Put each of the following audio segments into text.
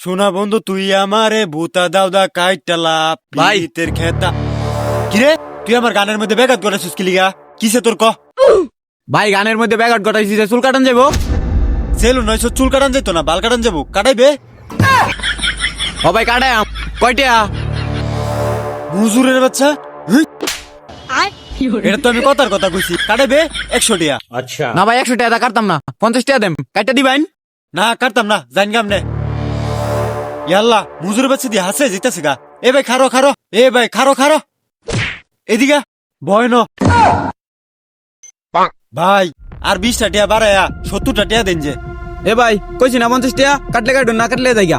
শোনা বন্ধু, তুই আমারে ভূতা দাউদা কাইটালা ভাই। পিতের খেতা। কিরে, তুই আমার গানের মধ্যে ব্যাঘাত করেছিস কি লিগা? কিসে তোর ক? ভাই গানের মধ্যে ব্যাঘাট ঘটাইছি যে চুল কাটান যাবো। সেলু নয়শো চুল কাটান যেত না, বাল কাটান যাবো। কাটাইবে ও ভাই কাটাই কয়টা? হুজুরের বাচ্চা। হুই। এটা তো আমি কথার কথা কইছি। কাটাইবে 100 টিয়া। না ভাই 100 টাকা কাটতাম না, 50 টাকা দেন কাটটা দিবেন। না কাটতাম না, জান গামনে। ইয়াল্লা হুজুরের বাচ্চা দিয়ে হাসে জিতাছে গা। এ ভাই খারো খারো, এ ভাই খারো খারো, এদিকে ভয় ন ভাই। আর 20টা টিয়া বাড়ায়া 70টা টিয়া দেন যে। এ ভাই কইছি না 50 টাকা, কাটলে কাটুন না কাটলে যাইগা।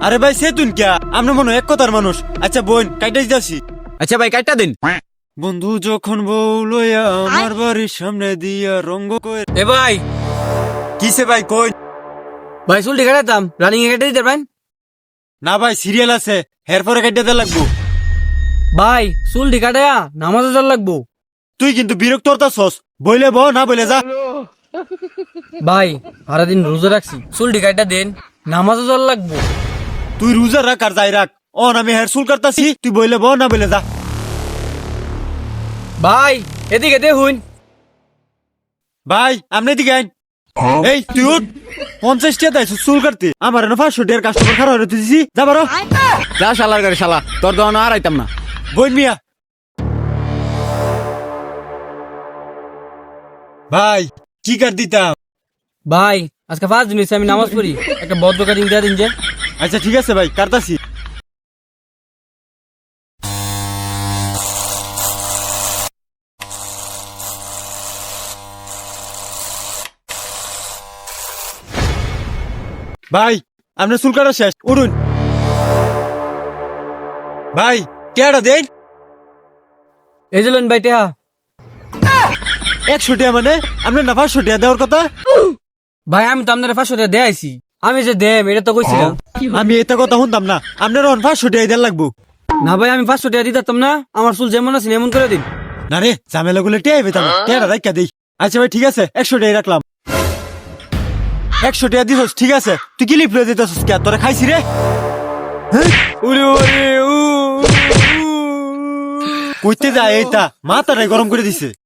আরে ভাই সে তুই কিয়া, আমরা মনে হয় এক কথার মানুষ। আচ্ছা বোন কাইটাই যাচ্ছি। আচ্ছা ভাই কাটটা দিন। বন্ধু যখন বউ লইয়া আমার বাড়ির সামনে দিয়া রঙ্গ কই। এ ভাই কিসে ভাই কই? ভাই চুলটি কাটাতাম, রানিং এ কেটে দিতে পারেন? না ভাই সিরিয়াল আছে, হের পরে কাইটা দেওয়া লাগবো। ভাই চুলটি কাটায়া নামাজে যাওয়ার লাগবো। তুই কিন্তু বিরক্ত হতাছস, বইলে ব না বইলে যা। ভাই সারাদিন রোজা রাখছি, চুলটি কাটা দেন, নামাজে যাওয়ার লাগবো। তুই রোজা রাখ আর যাই রাখ, আমি হের চুল কাটতাছি, তুই বইলে ব না বইলে যা। ভাই এদিকে দেখুন। ভাই আমনে দিকে আইন। এই তুই উঠ, 50 টাকা দাইছ চুল কাটতে, আমার এনে 500 টাকার কাস্টমার খারাপ হয়ে দিছি। যা বারো যা শালার করে শালা, তোর দোকান আর আইতাম না। বইন মিয়া। ভাই কি কাট দিতাম? ভাই আজকে 5 দিন হয়েছে আমি নামাজ পড়ি, একটা বদ্ধ কাটিং দিয়ে দিন যে। আচ্ছা ঠিক আছে ভাই, কাটতাছি। ভাই আপনার চুল কাটা শেষ, উঠুন। ভাই টেয়াটা দেন। এই যে লোন ভাই টেহা। 100 টাকা মানে আপনার না 500 টাকা দেওয়ার কথা? ভাই আমি তো আপনার 500 টাকা দেয়াইছি, আমি যে দেম এটা তো কইছিলাম। আমি এটা কথা শুনতাম না, আপনার 500 টাকা দেওয়ার লাগবো। না ভাই আমি 500 টাকা দিতাম না, আমার চুল যেমন আছে এমন করে দিন। না রে ঝামেলা গুলো টেয়া পেতাম, টেয়াটা রাখা দেই। আচ্ছা ভাই ঠিক আছে, 100 টাকা রাখলাম। 100 টাকা দিছস ঠিক আছে, তুই কি লিপ লয়ে দিতেছস কে? তোরা খাইছি রে। হ্যাঁ? উরে উরে উ কইতে যায়, এইটা মাথাটাই গরম করে দিছে।